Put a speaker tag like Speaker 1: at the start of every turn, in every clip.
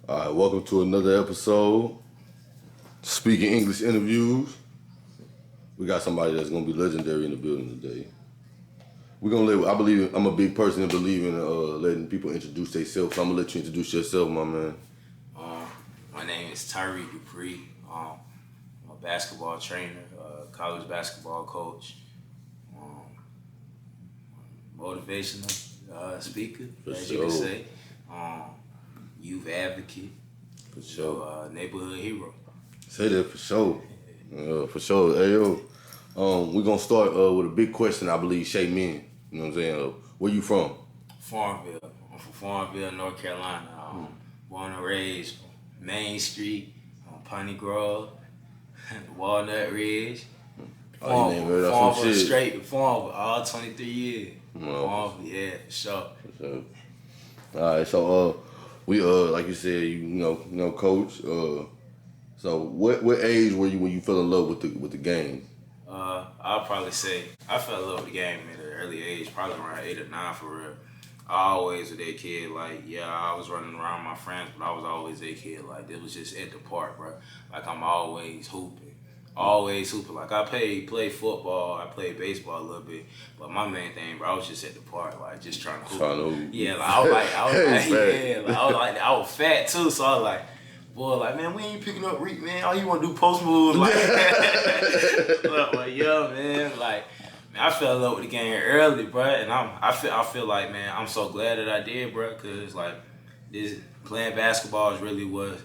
Speaker 1: All right, welcome to another episode. Speaking English interviews. We got somebody that's gonna be legendary in the building today. We're gonna let. I'm a big person and believe in letting people introduce themselves. So I'm gonna let you introduce yourself, my man.
Speaker 2: My name is Tyree Dupree. I'm a basketball trainer, college basketball coach, motivational speaker, as you can say, youth advocate,
Speaker 1: For sure.
Speaker 2: neighborhood hero.
Speaker 1: Say that for sure. For sure. Hey yo, we're gonna start with a big question. I believe Shay Men. You know what I'm saying? Where you from?
Speaker 2: Farmville. I'm from Farmville, North Carolina. Born and raised Main Street, Piney Grove, Walnut Ridge.
Speaker 1: Oh, you never heard of some
Speaker 2: Farmville
Speaker 1: shit.
Speaker 2: straight, Farmville, all 23 years.
Speaker 1: No.
Speaker 2: Farmville, yeah, for sure.
Speaker 1: For sure. All right, so we like you said, you know, coach. So what age were you when you fell in love with the game?
Speaker 2: I'll probably say I fell in love with the game at an early age, probably around 8 or 9 for real. I always was that kid, like, yeah, I was running around with my friends, but I was always that kid, like, it was just at the park, bro. Like, I'm always hooping. Like, I played football, I played baseball a little bit, but my main thing, bro, I was just at the park, like, just trying to hoop. Yeah, like, I was fat too, so I was like, boy, like, man, we ain't picking up Reek, man. All you want to do post moves, like, like, yo, man, like, man, I fell in love with the game early, bro, and I feel like, man, I'm so glad that I did, bro, cause like, this playing basketball is really what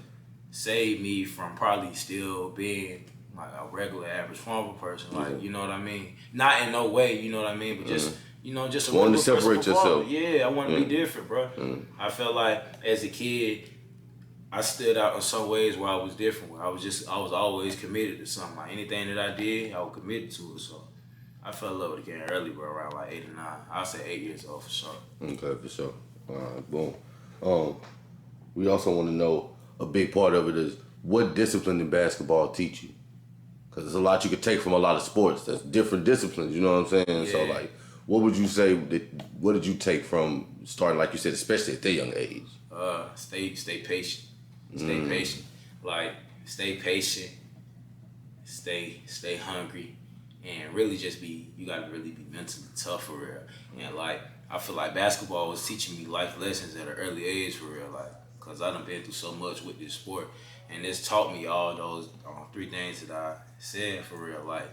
Speaker 2: saved me from probably still being like a regular average Farmville person, like, you know what I mean? Not in no way, you know what I mean, but just. You know, just a
Speaker 1: wanted to
Speaker 2: regular person
Speaker 1: separate yourself.
Speaker 2: Yeah, I want to be different, bro. I felt like as a kid, I stood out in some ways where I was different. Where I was always committed to something. Like anything that I did, I was committed to it. So I fell in love with the game early, bro, around like 8 or 9. I'll say 8 years old for sure.
Speaker 1: Okay, for sure. All right, boom. We also want to know a big part of it is what discipline in basketball teach you, because there's a lot you could take from a lot of sports. That's different disciplines. You know what I'm saying?
Speaker 2: Yeah.
Speaker 1: So like, what would you say? What did you take from starting, like you said, especially at that young age?
Speaker 2: Stay patient. Stay patient. Like, stay patient. Stay hungry. And really just you gotta really be mentally tough for real. And like, I feel like basketball was teaching me life lessons at an early age for real. Like, cause I done been through so much with this sport. And it's taught me all those 3 things that I said for real. Like,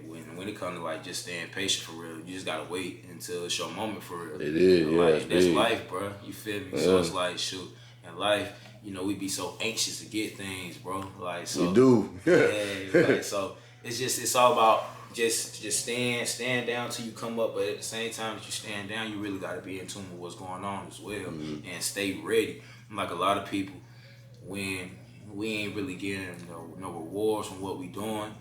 Speaker 2: when it comes to like just staying patient for real, you just gotta wait until it's your moment for real.
Speaker 1: It is,
Speaker 2: and
Speaker 1: yeah.
Speaker 2: Like, that's life, bro. You feel me?
Speaker 1: Yeah.
Speaker 2: So it's like, shoot, in life, you know, we be so anxious to get things, bro. Like, so
Speaker 1: We do.
Speaker 2: yeah. Like, so it's all about just stand down till you come up, but at the same time that you stand down, you really gotta be in tune with what's going on as well, and stay ready. Like a lot of people, when we ain't really getting no rewards from what we doing,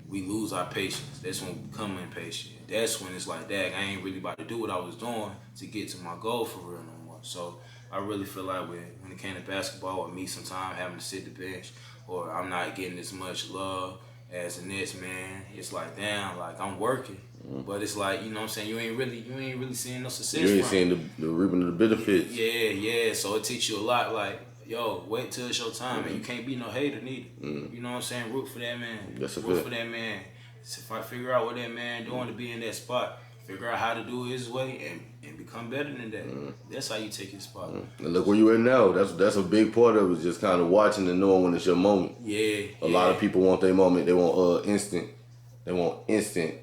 Speaker 2: we lose our patience. That's when we become impatient. That's when it's like, dang, I ain't really about to do what I was doing to get to my goal for real no more. So I really feel like when it came to basketball, with me sometimes having to sit the bench, or I'm not getting as much love as the next man, it's like, damn, like I'm working. But it's like, you know what I'm saying, you ain't really seeing no success.
Speaker 1: You ain't
Speaker 2: from
Speaker 1: seeing
Speaker 2: it.
Speaker 1: the reaping of the benefits.
Speaker 2: Yeah. So it teaches you a lot, like, yo, wait till it's your time, and you can't be no hater neither. You know what I'm saying? Root for that man.
Speaker 1: That's a
Speaker 2: Root
Speaker 1: fact.
Speaker 2: for that man. So if I figure out what that man doing to be in that spot, figure out how to do it his way, and become better than that. That's how you take his spot.
Speaker 1: And look where you at now. That's a big part of it. Just kind of watching and knowing when it's your moment.
Speaker 2: Yeah.
Speaker 1: A lot of people want their moment. They want instant. They want instant.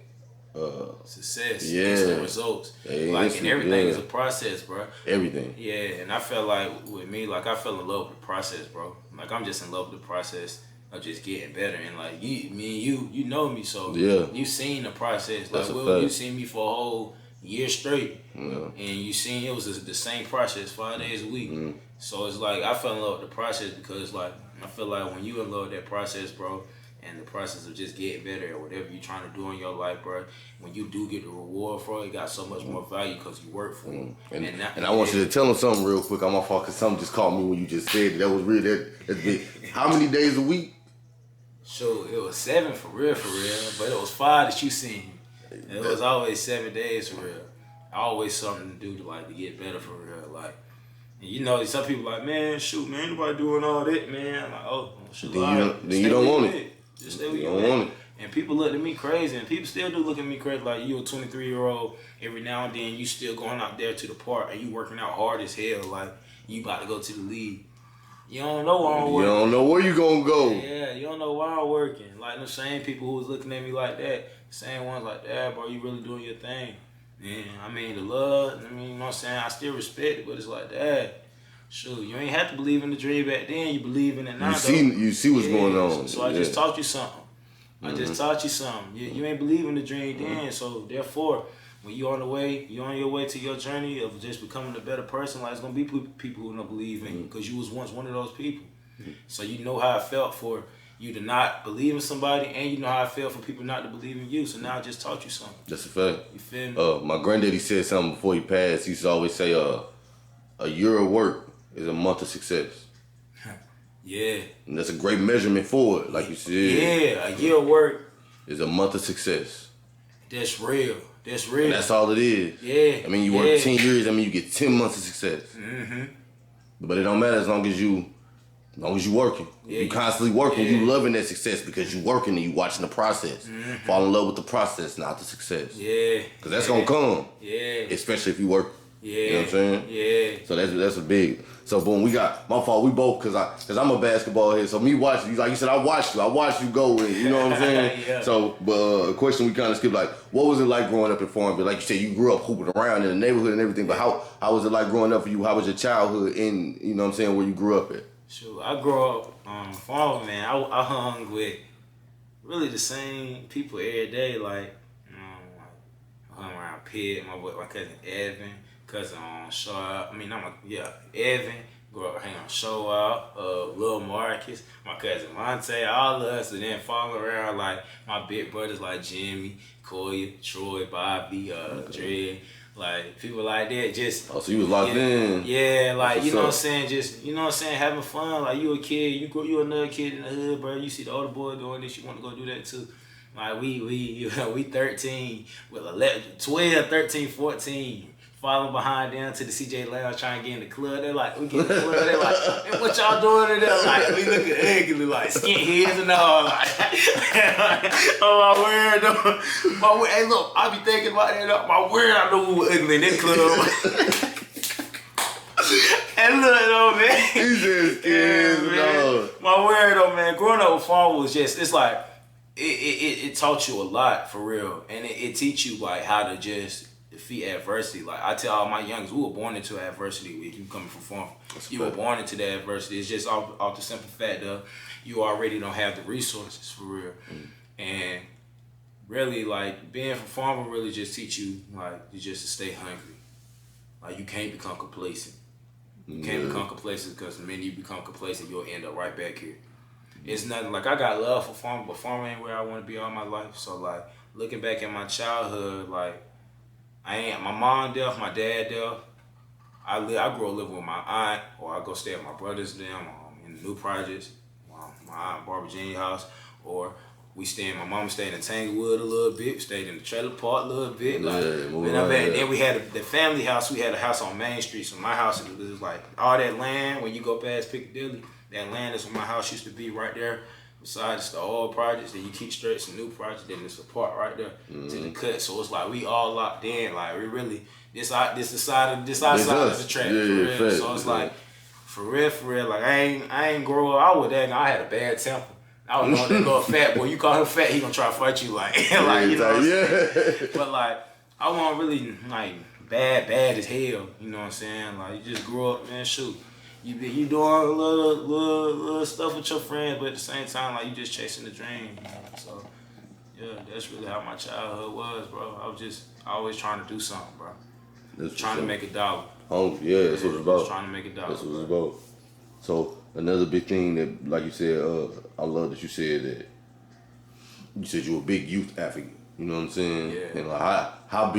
Speaker 2: Success.
Speaker 1: Yeah.
Speaker 2: Instant results.
Speaker 1: Yeah,
Speaker 2: like,
Speaker 1: instant,
Speaker 2: and everything
Speaker 1: yeah.
Speaker 2: is a process, bro.
Speaker 1: Everything.
Speaker 2: Yeah, and I felt like with me, like I fell in love with the process, bro. Like I'm just in love with the process of just getting better. And like me and you know me, so
Speaker 1: Yeah.
Speaker 2: you seen the process. Like
Speaker 1: That's a
Speaker 2: Will,
Speaker 1: fact.
Speaker 2: you seen me for a whole year straight,
Speaker 1: Yeah.
Speaker 2: and you seen it was the same process 5 days a week. So it's like I fell in love with the process because like I feel like when you in love with that process, bro, and the process of just getting better at whatever you're trying to do in your life, bro, when you do get the reward for it, it got so much more value because you work for it.
Speaker 1: And I want you to tell them something real quick. I'm off because something just caught me when you just said it. That was really that's big. How many days a week?
Speaker 2: Sure, it was 7 for real, but it was 5 that you seen. It was always 7 days for real. Always something to do to get better for real. Like And you know, some people like, man, shoot, man, nobody doing all that, man. I'm like, oh, shoot,
Speaker 1: Then you don't want it.
Speaker 2: Just stay where
Speaker 1: you don't want it.
Speaker 2: And people look at me crazy, and people still do look at me crazy. Like, you a 23-year-old, every now and then you still going out there to the park, and you working out hard as hell, like you about to go to the league. You don't know where I'm working.
Speaker 1: You don't know where you gonna go.
Speaker 2: Yeah, you don't know where I'm working. Like the same people who was looking at me like that, the same ones like that, bro, you really doing your thing. And I mean, the love, I mean, you know what I'm saying? I still respect it, but it's like that. Shoot, you ain't have to believe in the dream back then. You believe in it now.
Speaker 1: You see what's going on.
Speaker 2: So I just taught you something. I just taught you something. You ain't believe in the dream then. So therefore, when you on your way to your journey of just becoming a better person, like it's gonna be people who don't believe in you because you was once one of those people. So you know how it felt for you to not believe in somebody, and you know how it felt for people not to believe in you. So now I just taught you something.
Speaker 1: That's a fact.
Speaker 2: You feel me?
Speaker 1: My granddaddy said something before he passed. He used to always say, a year of work is a month of success.
Speaker 2: Yeah.
Speaker 1: And that's a great measurement for it, like you said.
Speaker 2: Yeah, a year of work
Speaker 1: is a month of success.
Speaker 2: That's real. That's real.
Speaker 1: And that's all it is.
Speaker 2: Yeah.
Speaker 1: I mean, you work 10 years, I mean, you get 10 months of success. Mm-hmm. But it don't matter as long as you working.
Speaker 2: Yeah,
Speaker 1: you constantly working, you loving that success because you working and you watching the process. Mm-hmm. Fall in love with the process, not the success.
Speaker 2: Yeah.
Speaker 1: Because that's going to come.
Speaker 2: Yeah.
Speaker 1: Especially if you work.
Speaker 2: Yeah.
Speaker 1: You know what I'm saying?
Speaker 2: Yeah.
Speaker 1: So that's a big. So boom, we got my fault. We both because I'm a basketball head. So me watching you, like you said, I watched you go in. You know what I'm saying?
Speaker 2: Yeah.
Speaker 1: So, but a question we kind of skipped, like, what was it like growing up in Farmville? Like you said, you grew up hooping around in the neighborhood and everything. But how was it like growing up for you? How was your childhood in, you know what I'm saying, where you grew up at?
Speaker 2: Sure, I grew up Farmville, man. I hung with really the same people every day. Like, I hung around Pitt, my cousin Evan. Cousin Evan, grew up hanging on Show Out, Lil Marcus, my cousin Monte, all of us, and then following around like my big brothers like Jimmy, Koya, Troy, Bobby, Dre, like people like that. Just
Speaker 1: so you was locked in.
Speaker 2: Yeah, like you know what I'm saying, just you know what I'm saying, having fun. Like you a kid, you another kid in the hood, bro. You see the older boy doing this, you want to go do that too. Like we 13 with 11, 12, 13, 14. Following behind them to the CJ Lounge trying to get in the club. They're like, we get in the club. They're like, hey, what y'all doing in there? Like, we looking ugly, like skinheads and all. Like, oh, my word, though. Hey, look, I be thinking about that. My word, I know we were ugly in that club. And look, though, man.
Speaker 1: He just kids,
Speaker 2: man. My word, though, man. Growing up with Farmville was just, it's like, it taught you a lot, for real. And it teach you, like, how to just defeat adversity. Like I tell all my youngers, we were born into adversity. If you coming from Farmville, you were born into that adversity. It's just off the simple fact of you already don't have the resources, for real. And really, like being from Farmville really just teach you like just to stay hungry. Like you can't become complacent. You can't become complacent because the minute you become complacent, you'll end up right back here. It's nothing like I got love for Farmville, but Farmville ain't where I want to be all my life. So like looking back at my childhood, like. My mom deaf, my dad deaf. I grew up living with my aunt, or I go stay at my brother's them in the new projects, my aunt Barbara Jean's house, or my mama stayed in Tanglewood a little bit, stayed in the trailer park a little bit. Like, then we had the family house. We had a house on Main Street, so my house was like all that land. When you go past Piccadilly, that land is where my house used to be, right there. Besides the old projects, then you keep straight some new projects, then there's a part right there to the cut. So it's like we all locked in. Like we really this side of the track. For real. So it's like for real. Like I ain't grow up. I had a bad temper. I was knowing that little fat boy. You call him fat, he gonna try to fight you. Like like you know. What I'm saying? But like I wasn't really like bad as hell. You know what I'm saying? Like you just grew up, man. Shoot. You doing a little stuff with your friends, but at the same time, like you just chasing the dream. You know? So, yeah, that's really how my childhood was, bro. I was always trying to do something, bro. Trying to make $1.
Speaker 1: Oh, yeah, that's what it's about.
Speaker 2: Trying to make $1.
Speaker 1: That's what it's about. So, another big thing that, like you said, I love that you said that you said you were a big youth advocate. You know what I'm saying?
Speaker 2: Yeah.
Speaker 1: And like, how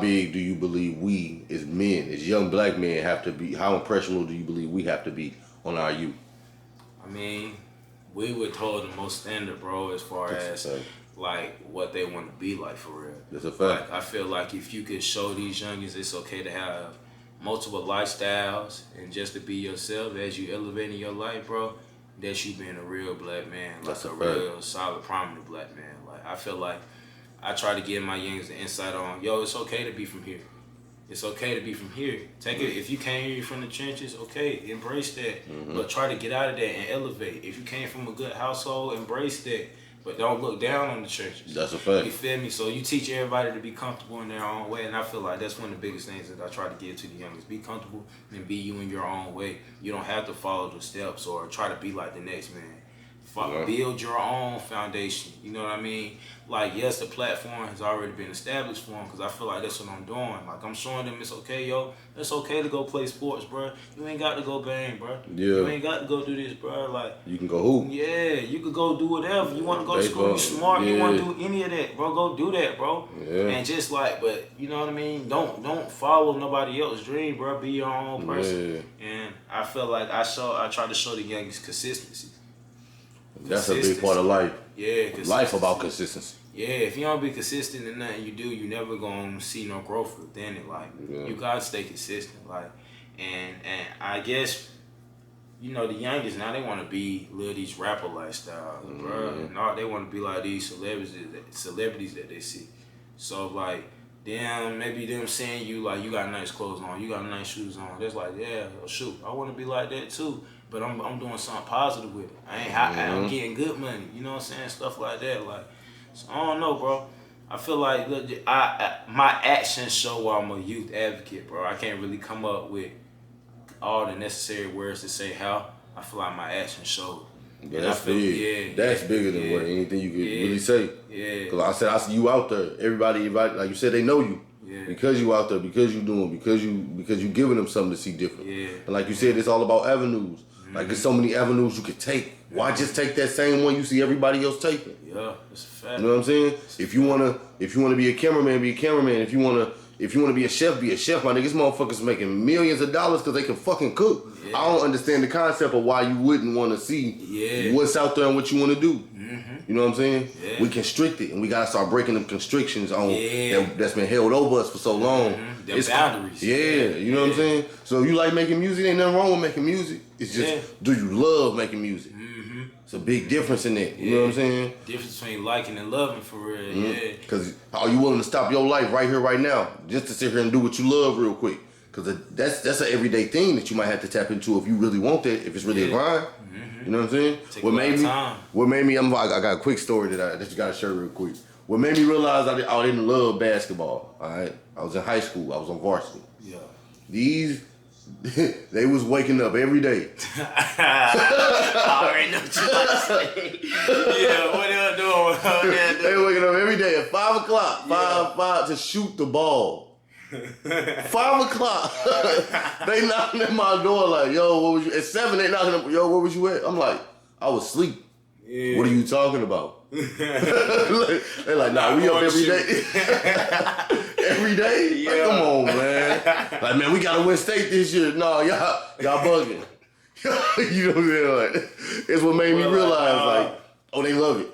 Speaker 1: big do you believe we as men, as young black men, have to be? How impressionable do you believe we have to be on our youth?
Speaker 2: I mean, we were told the most standard, bro, as far as like what they want to be like, for real.
Speaker 1: That's a fact.
Speaker 2: Like, I feel like if you could show these youngins it's okay to have multiple lifestyles, and just to be yourself as you elevate in your life, bro, that's you being a real black man, like a real solid, prominent black man. Like, I feel like I try to give my youngins the insight on, yo, it's okay to be from here. It's okay to be from here. Take it. If you came here from the trenches, okay, embrace that. But try to get out of that and elevate. If you came from a good household, embrace that. But don't look down on the trenches.
Speaker 1: That's a fact.
Speaker 2: You feel me? So you teach everybody to be comfortable in their own way, and I feel like that's one of the biggest things that I try to give to the youngest. Be comfortable and be you in your own way. You don't have to follow the steps or try to be like the next man. Build your own foundation. You know what I mean? Like, yes, the platform has already been established for them, because I feel like that's what I'm doing. Like, I'm showing them it's okay, yo. It's okay to go play sports, bro. You ain't got to go bang, bro.
Speaker 1: Yeah.
Speaker 2: You ain't got to go do this, bro. Like,
Speaker 1: you can go hoop.
Speaker 2: Yeah, you could go do whatever. You want to go to school, you smart, you want to do any of that, bro. Go do that, bro.
Speaker 1: Yeah.
Speaker 2: And just like, but you know what I mean? Don't follow nobody else's dream, bro. Be your own person. Yeah. And I feel like I try to show the youngest consistency.
Speaker 1: That's a big part of life.
Speaker 2: Yeah,
Speaker 1: life about consistency.
Speaker 2: Yeah, if you don't be consistent in nothing you do, you never gonna see no growth within it. Like, you gotta stay consistent. Like, and I guess, you know, the youngest now, they want to live these rapper lifestyles, bro. And they want to be like these celebrities that they see. So like, maybe them seeing you like you got nice clothes on, you got nice shoes on. That's like, yeah, shoot, I want to be like that too. But I'm doing something positive with it. I'm getting good money. You know what I'm saying? Stuff like that. Like, so I don't know, bro. I feel like my actions show I'm a youth advocate, bro. I can't really come up with all the necessary words to say how. I feel like my actions show.
Speaker 1: Yeah, that's big. That's bigger than what anything you could really say.
Speaker 2: Yeah.
Speaker 1: Because I see you out there. Everybody, like you said, they know you.
Speaker 2: Yeah.
Speaker 1: Because you out there, because you doing, because you giving them something to see different.
Speaker 2: Yeah.
Speaker 1: And like you said, it's all about avenues. Like, there's so many avenues you could take. Why just take that same one you see everybody else taking?
Speaker 2: Yeah, it's a fact.
Speaker 1: You know what I'm saying? If you wanna be a cameraman, be a cameraman. If you wanna be a chef, be a chef. My nigga, this motherfuckers making millions of dollars because they can fucking cook. Yeah. I don't understand the concept of why you wouldn't want to see what's out there and what you want to do. You know what I'm saying? Yeah. We constrict it, and we gotta start breaking them constrictions on that's been held over us for so long.
Speaker 2: It's boundaries.
Speaker 1: You know what I'm saying? So you like making music? Ain't nothing wrong with making music. It's just, do you love making music? It's a big difference in that. You know what I'm saying?
Speaker 2: Difference between liking and loving, for real.
Speaker 1: Because are you willing to stop your life right here, right now, just to sit here and do what you love real quick? Because that's an everyday thing that you might have to tap into if you really want that. If it's really a grind. You know what I'm saying? What made me? I got a quick story that you got to share real quick. What made me realize I didn't love basketball. All right, I was in high school. I was on varsity. Yeah. They was waking up every day.
Speaker 2: I already know what you about to say. Yeah, what they were doing?
Speaker 1: They were waking up every day at 5 o'clock. 5 to shoot the ball. 5 o'clock. They knocking at my door like, yo, what was you? At 7, they knocking up, yo, where was you at? I'm like, I was asleep. Yeah. What are you talking about? They like, nah, we up every day. Every day? Yeah. Like, come on, man. Like, man, we gotta win state this year. No, y'all bugging. You know what I'm saying? Like, it's what made me realize, oh, they love it.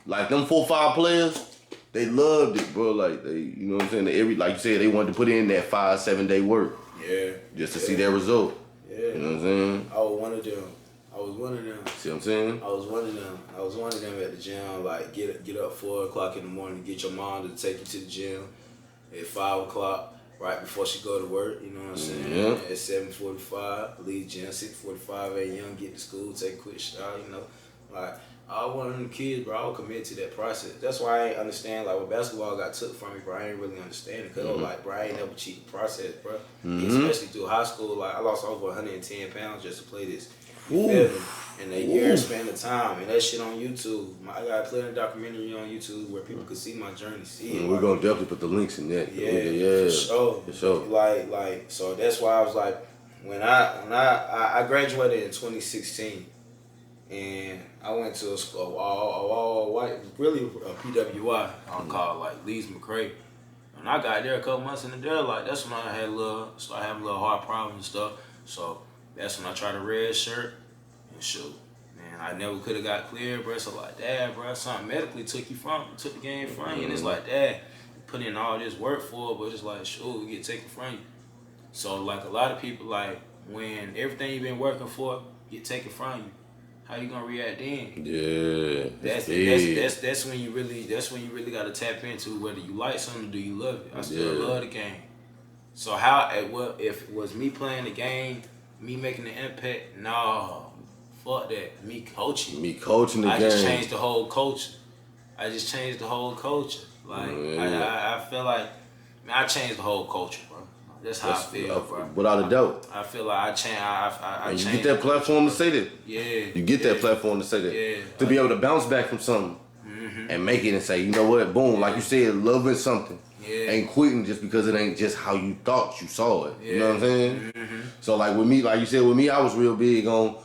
Speaker 1: Like, them 4 or 5 players, they loved it, bro. Like, they, you know what I'm saying? Like you said, they wanted to put in that 5-7 day work. Yeah. Just to see their result. Yeah. You know what I'm saying?
Speaker 2: I was one of them.
Speaker 1: See what I'm saying?
Speaker 2: I was one of them at the gym. Like, get up 4 o'clock in the morning, get your mom to take you to the gym at 5 o'clock, right before she go to work. You know what I'm saying? Yeah. At 7:45, leave gym 6:45 a.m. Get to school, take a quick shower. You know, like, I was one of them kids, bro. I was committed to that process. That's why I ain't understand, like, when basketball got took from me, bro, I ain't really understand it. Because I was like, bro, I ain't never cheated the process, bro. Especially through high school. Like, I lost over 110 pounds just to play this. In a year span of time. And that shit on YouTube. I got a clear documentary on YouTube where people could see my journey.
Speaker 1: We're going to definitely put the links in that.
Speaker 2: Yeah, for sure. Like, so that's why I was like, when I graduated in 2016, and I went to a school, all white, really a PWI, I'll call it, like Leeds McCray. And I got there a couple months in there, like, that's when I had started having a little heart problems and stuff. So that's when I tried a red shirt, and shoot, man, I never could have got clear, bro. So like, dad, bro, something medically took the game from you, and it's like, dad, you put in all this work for it, but it's like, shoot, we get taken from you. So like a lot of people, like when everything you've been working for get taken from you, how you gonna react then?
Speaker 1: Yeah,
Speaker 2: That's when you really gotta tap into whether you like something or do you love it. I still love the game. So if it was me playing the game, me making the impact, no, fuck that. Me coaching
Speaker 1: the
Speaker 2: I
Speaker 1: game.
Speaker 2: just changed the whole culture. Like I feel like, man, I changed the whole culture, bro. That's how I feel, bro.
Speaker 1: Without a doubt.
Speaker 2: I feel like I changed. I
Speaker 1: And you
Speaker 2: changed
Speaker 1: get that platform to say that.
Speaker 2: Yeah.
Speaker 1: You get that platform to say that.
Speaker 2: Yeah.
Speaker 1: To be able to bounce back from something and make it and say, you know what, boom, like you said, loving something.
Speaker 2: Yeah.
Speaker 1: Ain't quitting just because it ain't just how you thought you saw it. You know what I'm saying? So like with me, like you said, with me, I was real big on,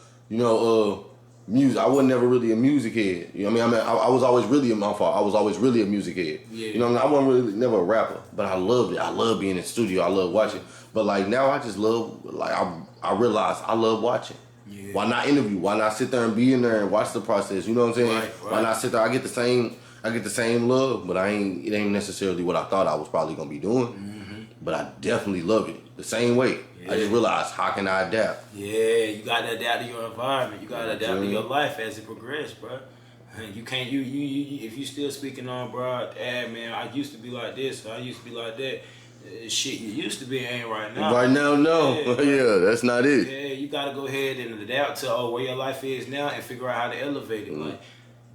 Speaker 1: music. I wasn't never really a music head. You know what I mean? I was always really my fault. I was always really a music head.
Speaker 2: Yeah.
Speaker 1: You know what I mean? I wasn't really never a rapper, but I loved it. I love being in the studio. I love watching. But like now I just love, like I realize I love watching. Yeah. Why not interview? Why not sit there and be in there and watch the process? You know what I'm saying?
Speaker 2: Right.
Speaker 1: Why not sit there? I get the same love, but it ain't necessarily what I thought I was probably gonna be doing. But I definitely love it the same way. Yeah. I just realized, how can I adapt?
Speaker 2: Yeah, you gotta adapt to your environment. You gotta adapt to your life as it progresses, bro. You can't you if you still speaking on, bro. Man, I used to be like this, or I used to be like that. Shit you used to be ain't right now.
Speaker 1: Right now, no. Yeah, that's not it.
Speaker 2: Yeah, you gotta go ahead and adapt to where your life is now and figure out how to elevate it. Like,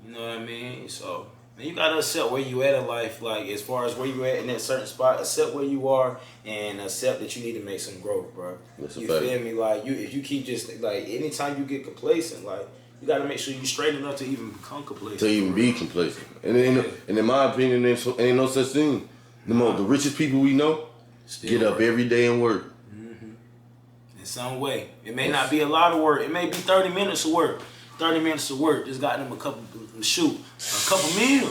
Speaker 2: you know what I mean? So, man, you gotta accept where you at in life. Like, as far as where you at in that certain spot, accept where you are and accept that you need to make some growth, bro.
Speaker 1: That's
Speaker 2: you feel me? Like, if you keep just like anytime you get complacent, like, you gotta make sure you straight enough to even become complacent.
Speaker 1: To even be complacent. And in my opinion, ain't no such thing. The richest people we know still get up every day and work.
Speaker 2: In some way. It may not be a lot of work. It may be 30 minutes of work. 30 minutes of work just got them a couple meal.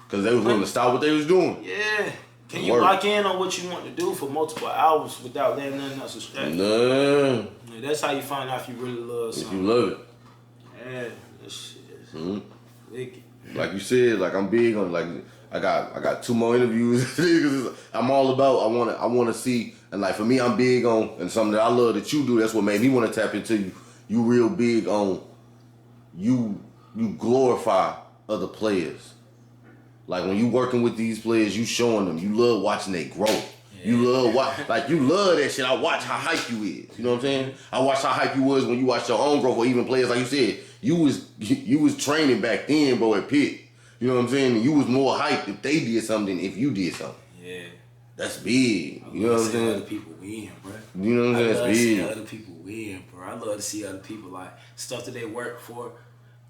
Speaker 1: Because they was willing to stop what they was doing.
Speaker 2: Yeah. Can you lock in on what you want to do for multiple hours without letting nothing else distract you?
Speaker 1: Nah.
Speaker 2: Yeah, that's how you find out if you really love something.
Speaker 1: If you love it.
Speaker 2: Yeah, that shit is wicked.
Speaker 1: Like you said, like I'm big on, like I got 2 more interviews. I'm all about, I wanna see, and like for me, I'm big on, and something that I love that you do, that's what made me want to tap into you. You real big on, you glorify other players. Like when you working with these players, you showing them, you love watching they grow. Yeah. You love you love that shit. I watch how hype you is. You know what I'm saying? I watch how hype you was when you watch your own growth, or even players like you said. You was training back then, bro, at Pitt. You know what I'm saying? And you was more hyped if they did something than if you did something. Yeah. That's big. You know what I'm saying?
Speaker 2: Other people win, bro.
Speaker 1: You know what I'm saying? That's big.
Speaker 2: I love seeing other people win, bro. I love to see other people, like, stuff that they work for,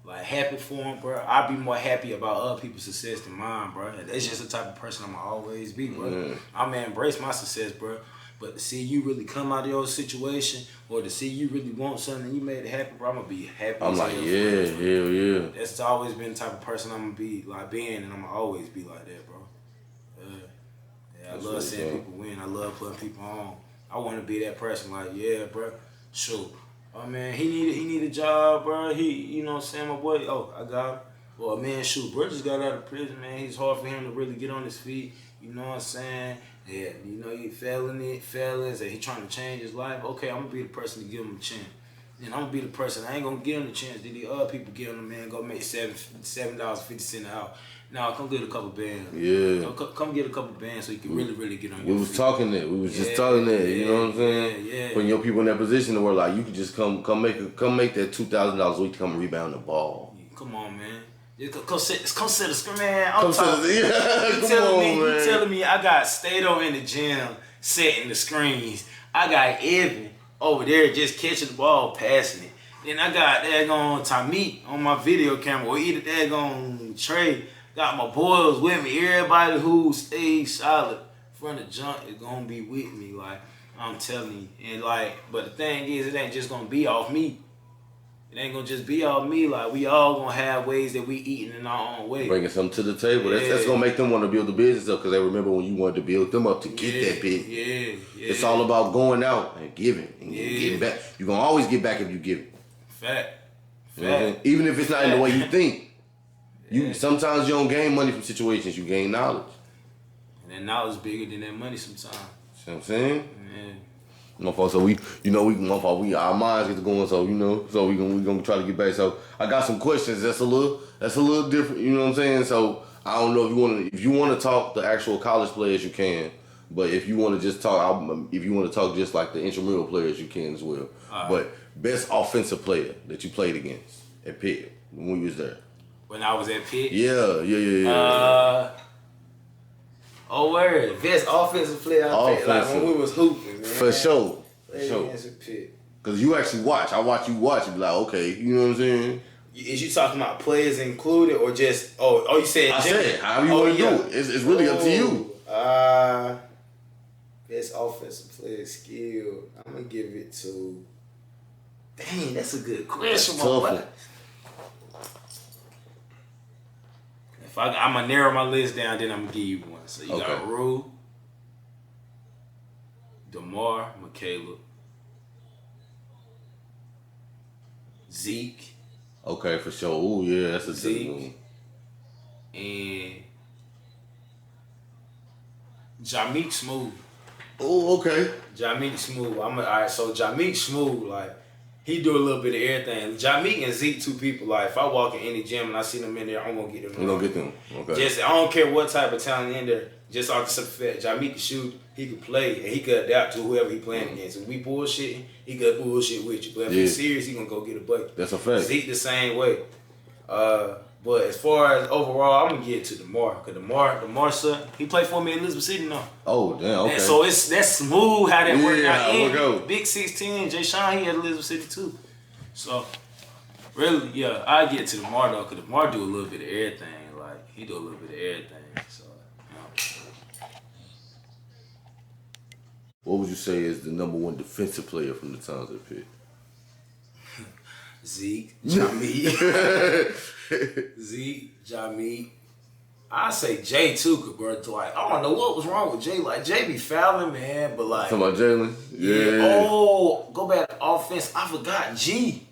Speaker 2: like, happy for them, bro. I'd be more happy about other people's success than mine, bro. That's just the type of person I'm going to always be, bro. Yeah. I'm going to embrace my success, bro. But to see you really come out of your situation, or to see you really want something and you made it happen, bro, I'm going to be happy.
Speaker 1: I'm like, yeah, hell yeah.
Speaker 2: That's always been the type of person I'm going to be, like, being, and I'm going to always be like that, bro. I love seeing people win. I love putting people on. I want to be that person, like, yeah, bro, shoot. Oh, man, he need a job, bro. You know what I'm saying, my boy? Oh, I got him. Well, man, shoot, bro just got out of prison, man. It's hard for him to really get on his feet. You know what I'm saying? Yeah, you know, he failing, and he trying to change his life. Okay, I'm going to be the person to give him a chance. And I'm going to be the person, I ain't going to give him the chance that the other people give him, man, go make $7.50 an hour. Now, come get a couple bands. Yeah. Come get a couple bands so you can really get on your feet.
Speaker 1: We was talking that. We was just talking that. You know what I'm saying?
Speaker 2: Yeah.
Speaker 1: Putting your people in that position to where, like, you could just come make that $2,000 a week to come rebound the ball.
Speaker 2: Come on, man. Come sit the screen, man.
Speaker 1: Come
Speaker 2: telling me I got Stato in the gym setting the screens. I got Evan over there just catching the ball, passing it. Then I got daggone Tamik on my video camera, or either daggone Trey. Got my boys with me. Everybody who stays solid from the jump is gonna be with me. Like, I'm telling you. And like, but the thing is, it ain't just gonna be off me. It ain't gonna just be off me. Like, we all gonna have ways that we eating in our own way.
Speaker 1: Bringing something to the table. Yeah. That's gonna make them want to build the business up, because they remember when you wanted to build them up to get that big.
Speaker 2: Yeah.
Speaker 1: It's all about going out and giving and getting back. You're gonna always get back if you give.
Speaker 2: Fact.
Speaker 1: Even if it's not in the way you think. Sometimes you don't gain money from situations, you gain knowledge.
Speaker 2: And that knowledge is bigger than that money sometimes.
Speaker 1: See what I'm saying? My fault. So our minds get to going. So so we gonna try to get back. So I got some questions. That's a little different. You know what I'm saying? So I don't know if you want to talk the actual college players, you can. But if you want to just talk, just like the intramural players, you can as well.
Speaker 2: Right.
Speaker 1: But best offensive player that you played against at Pitt when you was there.
Speaker 2: When I was at Pitt?
Speaker 1: Yeah.
Speaker 2: Oh, word. Best offensive player I played. Like when we was hooping, man.
Speaker 1: For sure.
Speaker 2: Against Pitt.
Speaker 1: Because you actually watch. I watch you watch and be like, okay, you know what I'm saying?
Speaker 2: Is you talking about players included or just, you said...
Speaker 1: I said, however you want to do it. It's really up to you.
Speaker 2: Best offensive player skill. I'm going to give it to... Dang, that's a good question, my boy. I'm gonna narrow my list down, then I'm gonna give you one. So you got Rue, DeMar, Michaela, Zeke.
Speaker 1: Okay, for sure. Oh yeah, that's a
Speaker 2: Zeke
Speaker 1: good one.
Speaker 2: And Jameek Smooth.
Speaker 1: Oh, okay.
Speaker 2: Jameek Smooth. Alright. So Jameek Smooth, like. He do a little bit of everything. Jameek and Zeke, two people, like, if I walk in any gym and I see them in there, I'm going to get them.
Speaker 1: You're going to get them. Okay.
Speaker 2: I don't care what type of talent in there. Just off the simple fact, Jameek can shoot, he can play, and he could adapt to whoever he playing against. If we bullshitting, he could bullshit with you. But if he's serious, he going to go get a bucket.
Speaker 1: That's a fact.
Speaker 2: Zeke the same way. But as far as overall, I'm going to get it to DeMar. Because DeMar, son, he played for me in Elizabeth City now.
Speaker 1: Oh, damn, okay.
Speaker 2: And so that's smooth how that worked out.
Speaker 1: And
Speaker 2: Big 16, Jay Sean, he had Elizabeth City too. So, really, yeah, I get to DeMar though, because DeMar do a little bit of everything. Like, he do a little bit of everything. So,
Speaker 1: What would you say is the number one defensive player from the times at Pitt?
Speaker 2: Zeke, Jameek. I say Jay too, bro. Like, I don't know what was wrong with Jay. Like, Jay be fouling, man, but like.
Speaker 1: Talking about Jalen? Yeah.
Speaker 2: Oh, go back to offense. I forgot G.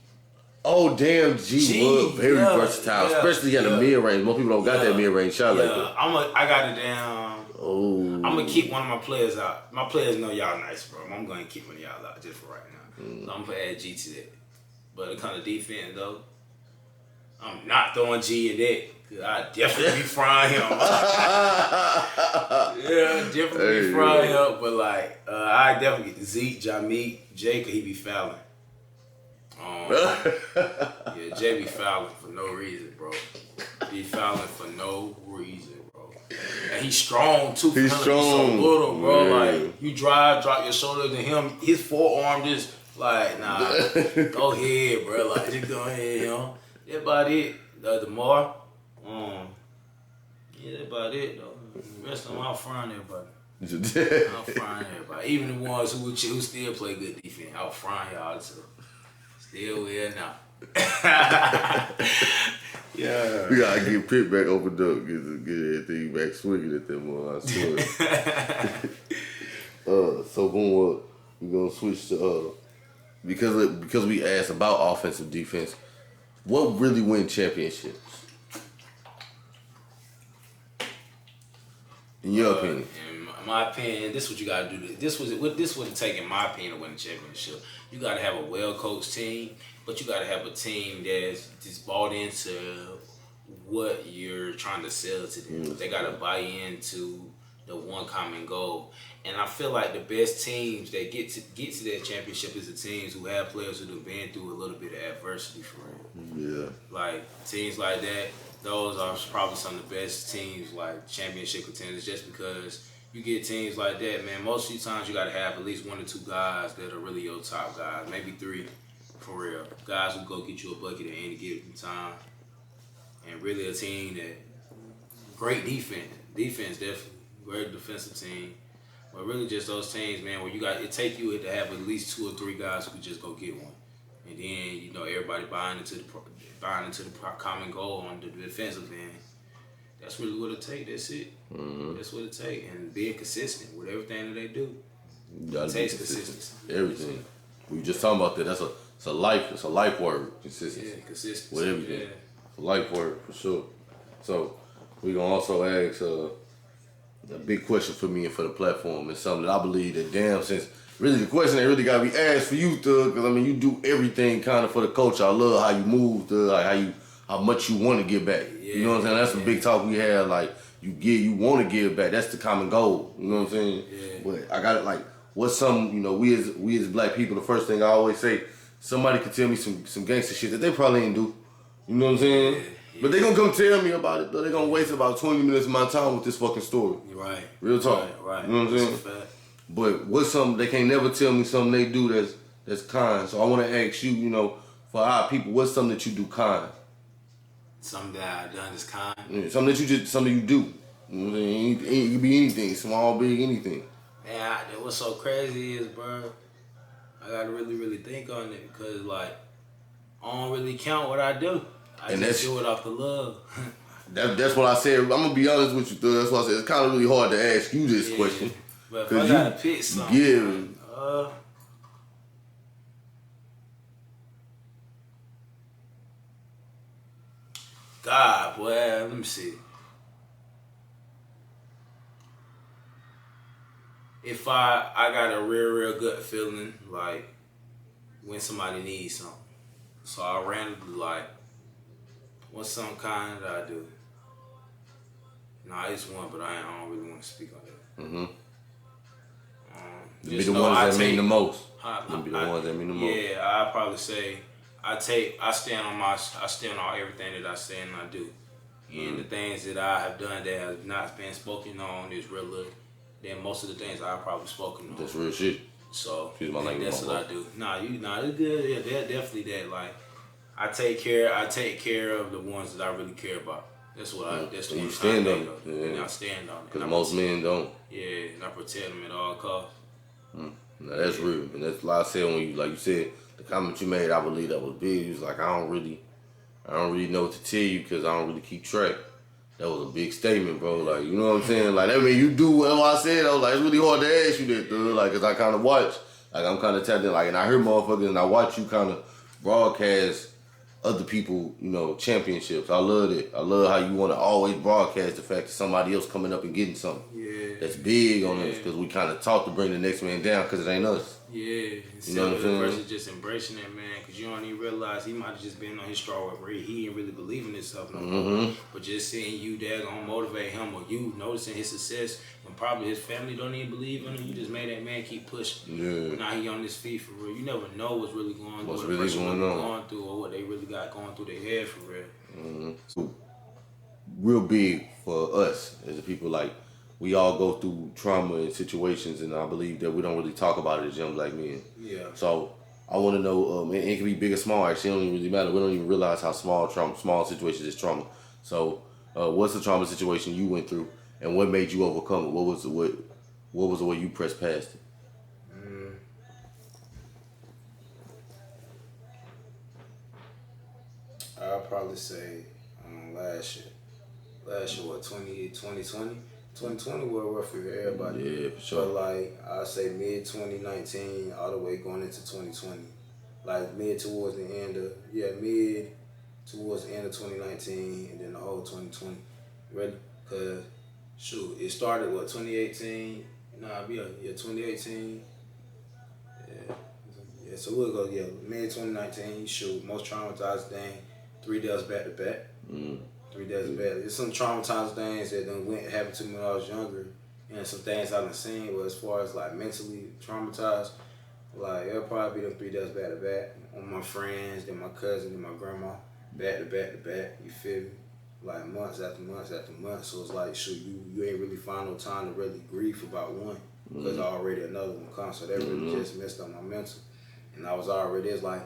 Speaker 1: Oh, damn, G was very versatile, especially at the mid-range. Most people don't got that mid-range shot like that.
Speaker 2: I got it down.
Speaker 1: Oh.
Speaker 2: I'm going to keep one of my players out. My players know y'all nice, bro. I'm going to keep one of y'all out just for right now. So I'm going to add G to that. But the kind of defense, though, I'm not throwing G in that. Because I definitely be frying him. Definitely be frying him. But, like, I definitely get Zeke, Jameek, Jay, because he be fouling. Jay be fouling for no reason, bro. Be fouling for no reason, bro. And he's strong too.
Speaker 1: He's strong.
Speaker 2: He's so little, bro. Yeah. Like you drop your shoulder to him. His forearm just like go ahead, bro. Like just go ahead, you know. That's about it. DeMar, that's about it though. The rest of them, I'll frown everybody. I'll frown everybody. Even the ones who still play good defense, I'll frown y'all too. Still will now. Yeah.
Speaker 1: We gotta get Pitt back opened up, get everything back swinging at them on. I swear. So we're gonna switch to because we asked about offensive defense. What really win championships? In your opinion?
Speaker 2: In my opinion, this is what you gotta do. This would it take, in my opinion, to win a championship. You gotta have a well-coached team, but you gotta have a team that's just bought into what you're trying to sell to them. They gotta buy into the one common goal. And I feel like the best teams that get to that championship is the teams who have players who have been through a little bit of adversity for real.
Speaker 1: Yeah.
Speaker 2: Like teams like that, those are probably some of the best teams, like championship contenders, just because you get teams like that, man, most of the times you got to have at least 1 or 2 guys that are really your top guys, maybe 3 for real. Guys who go get you a bucket at any given time. And really a team that, great defense definitely, great defensive team. But really just those teams, man, where it take you to have at least 2 or 3 guys who could just go get one. And then, everybody buying into the common goal on the defensive end. That's really what it take. That's it. Mm-hmm. That's what it take. And being consistent with everything that they do.
Speaker 1: It takes consistency. Everything. We were just talking about that. It's a life word. Consistency.
Speaker 2: Yeah, consistency.
Speaker 1: With everything.
Speaker 2: Yeah.
Speaker 1: It's a life word for sure. So we're gonna also ask a big question for me and for the platform. It's something that I believe that since really the question ain't really gotta be asked for you, Thug, because I mean you do everything kind of for the culture. I love how you move, Thug, like how much you want to give back.
Speaker 2: Yeah,
Speaker 1: you know what I'm saying? That's the big talk we had. Like you want to give back. That's the common goal. You know what I'm saying?
Speaker 2: Yeah.
Speaker 1: But I got it. Like what's some? You know, we as black people, the first thing I always say, somebody could tell me some gangster shit that they probably ain't do. You know what I'm saying?
Speaker 2: Yeah.
Speaker 1: But they gonna come tell me about it. Though they gonna waste about 20 minutes of my time with this fucking story.
Speaker 2: Right.
Speaker 1: Real talk.
Speaker 2: Right.
Speaker 1: You know what I'm saying? But what's something they can't never tell me something they do that's kind. So I want to ask you, you know, for our people, what's something that you do kind?
Speaker 2: Something that I've done is kind.
Speaker 1: Yeah, something you do. You know what I'm saying? It could be anything, small, big, anything.
Speaker 2: Man, what's so crazy is, bro, I gotta really, really think on it because, like, I don't really count what I do. I just do it off the love.
Speaker 1: That's what I said. I'm gonna be honest with you, though. That's why I said it's kind of really hard to ask you this question.
Speaker 2: But if I gotta pick something, God, boy, let me see. If I got a real good feeling, like, when somebody needs something. So I randomly, like, what's some kind that I do? Nah, it's one, but I don't really want to speak on it.
Speaker 1: Mm-hmm. Be the ones that mean the most.
Speaker 2: Be the ones that mean the most. Yeah, I'd probably say I stand on everything that I say and I do. And the things that I have done that have not been spoken on is realer than most of the things I've probably spoken on.
Speaker 1: That's real shit.
Speaker 2: So
Speaker 1: excuse my language.
Speaker 2: That's what I do. It's good. Yeah, definitely that. Like I take care of the ones that I really care about. That's what I. That's the one. You stand on it. Yeah. And I stand on it.
Speaker 1: Because most men don't.
Speaker 2: Yeah, and I protect them at all costs.
Speaker 1: Now that's real, and that's like I said when you, like you said, the comment you made, I believe that was big. You was like, I don't really know what to tell you because I don't really keep track. That was a big statement, bro. Like, you know what I'm saying? Like, I mean, you do what I said. I was like, it's really hard to ask you that, dude. Like, cause I kind of watch, like, I'm kind of tapped in, like, and I hear motherfuckers, and I watch you kind of broadcast other people, you know, championships. I love it. I love how you want to always broadcast the fact that somebody else coming up and getting something. Yeah. That's big on us because we kind of taught to bring the next man down because it ain't us.
Speaker 2: Yeah. You know what I'm saying? Versus just embracing that man because you don't even realize he might have just been on his straw where he ain't really believe in himself no more. But just seeing you there gonna motivate him or you noticing his success when probably his family don't even believe in him, you just made that man keep pushing. Yeah. Now he on his feet for real. You never know what's really going on. What's really going through or what they really got going through their head for real.
Speaker 1: So, real big for us as a people, like we all go through trauma and situations, and I believe that we don't really talk about it as young black men. Yeah. So I want to know, and it can be big or small. Actually, it don't even really matter. We don't even realize how small situations is trauma. So, what's the trauma situation you went through, and what made you overcome it? What was the way you pressed past it?
Speaker 2: I'll probably say last year what 2020 was rough for everybody. Yeah, for sure. But like I say mid 2019 all the way going into 2020, like mid towards the end of 2019 and then the whole 2020. Ready? Cause shoot, it started 2018. 2018. Yeah, so we'll go mid 2019. Shoot, most traumatized thing. 3 deaths back to back. 3 deaths back. There's some traumatized things that happened to me when I was younger, and some things I done seen. But as far as like mentally traumatized, like it'll probably be them 3 deaths back to back. On my friends, then my cousin, then my grandma, back to back to back. You feel me? Like months after months after months. So it's like shoot, you ain't really find no time to really grieve about one because already another one comes. So that really just messed up my mental, and I was already like.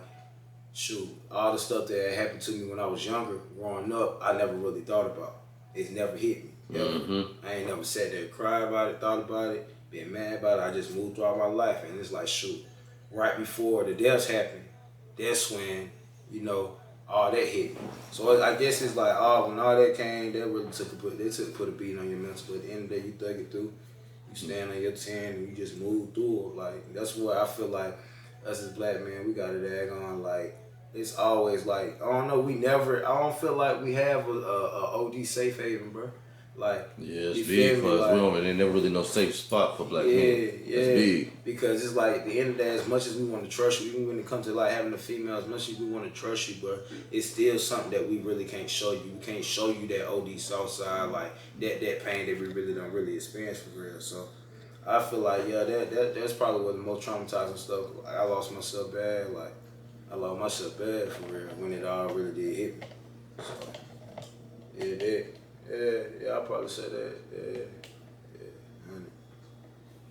Speaker 2: Shoot, all the stuff that happened to me when I was younger, growing up, I never really thought about. It never hit me. I ain't never sat there and cried about it, thought about it, been mad about it. I just moved throughout my life, and it's like, shoot, right before the deaths happened, that's when, all that hit me. So I guess it's like, when all that came, that really put a beat on your mental. But at the end of the day, you thug it through. You stand on your 10 and you just move through it. Like, that's what I feel like us as black men, we got to dag on, like, it's always like, I don't know, I don't feel like we have a OD safe haven, bro. Like,
Speaker 1: yeah, it's
Speaker 2: you
Speaker 1: big
Speaker 2: feel
Speaker 1: for
Speaker 2: me?
Speaker 1: us.
Speaker 2: Like,
Speaker 1: We don't, ain't never really no safe spot for black men.
Speaker 2: yeah.
Speaker 1: It's big.
Speaker 2: Because it's like, at the end of the day, as much as we want to trust you, even when it comes to like having a female, as much as we want to trust you, but it's still something that we really can't show you. We can't show you that OD soft side, like that pain that we really don't really experience for real. So I feel like, yeah, that's probably one of the most traumatizing stuff. Like, I lost myself bad, like I lost myself bad for real when it all really did hit me. So yeah, I'll probably say that. Yeah.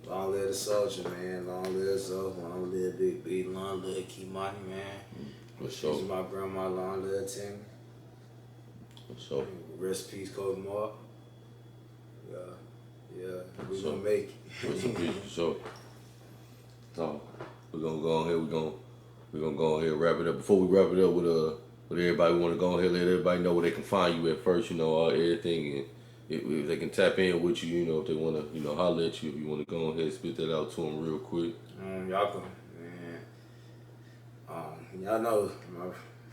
Speaker 2: Long live the soldier, man. Long live the soldier. Long live Big B. Long live Kimani, man.
Speaker 1: For sure.
Speaker 2: She's my grandma. Long live Tim.
Speaker 1: For sure.
Speaker 2: Rest in peace, Coach Mark. Yeah. We're gonna make it.
Speaker 1: Rest in peace, for sure. So we're gonna go on here. We're gonna go ahead and wrap it up. Before we wrap it up with everybody, we want to go ahead and let everybody know where they can find you at first. You know, everything, and if they can tap in with you. You know, if they want to, holler at you. If you want to go ahead and spit that out to them real quick.
Speaker 2: Y'all can, man. Y'all know my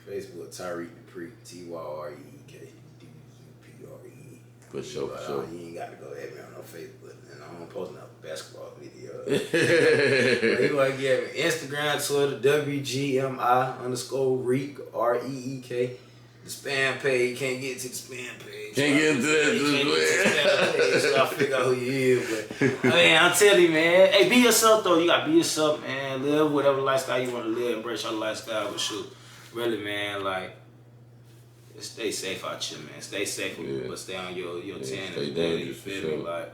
Speaker 2: Facebook, Tyreek Dupree, TYREEK DUPRE.
Speaker 1: For sure.
Speaker 2: You ain't got to go at me on no Facebook, and I don't post no basketball videos. But you want to get me Instagram, Twitter, WGMI_Reek, REEK. The spam page, can't get to the spam page.
Speaker 1: Can't get into that.
Speaker 2: So I figure out who you is. But I'm telling you, man. Hey, be yourself though. You gotta be yourself, man. Live whatever lifestyle you want to live. Embrace your lifestyle. But shoot, really, man, like, stay safe out here, man. Stay safe, but stay on your 10.
Speaker 1: Stay dangerous,
Speaker 2: you feel
Speaker 1: for
Speaker 2: me?
Speaker 1: sure.
Speaker 2: Like,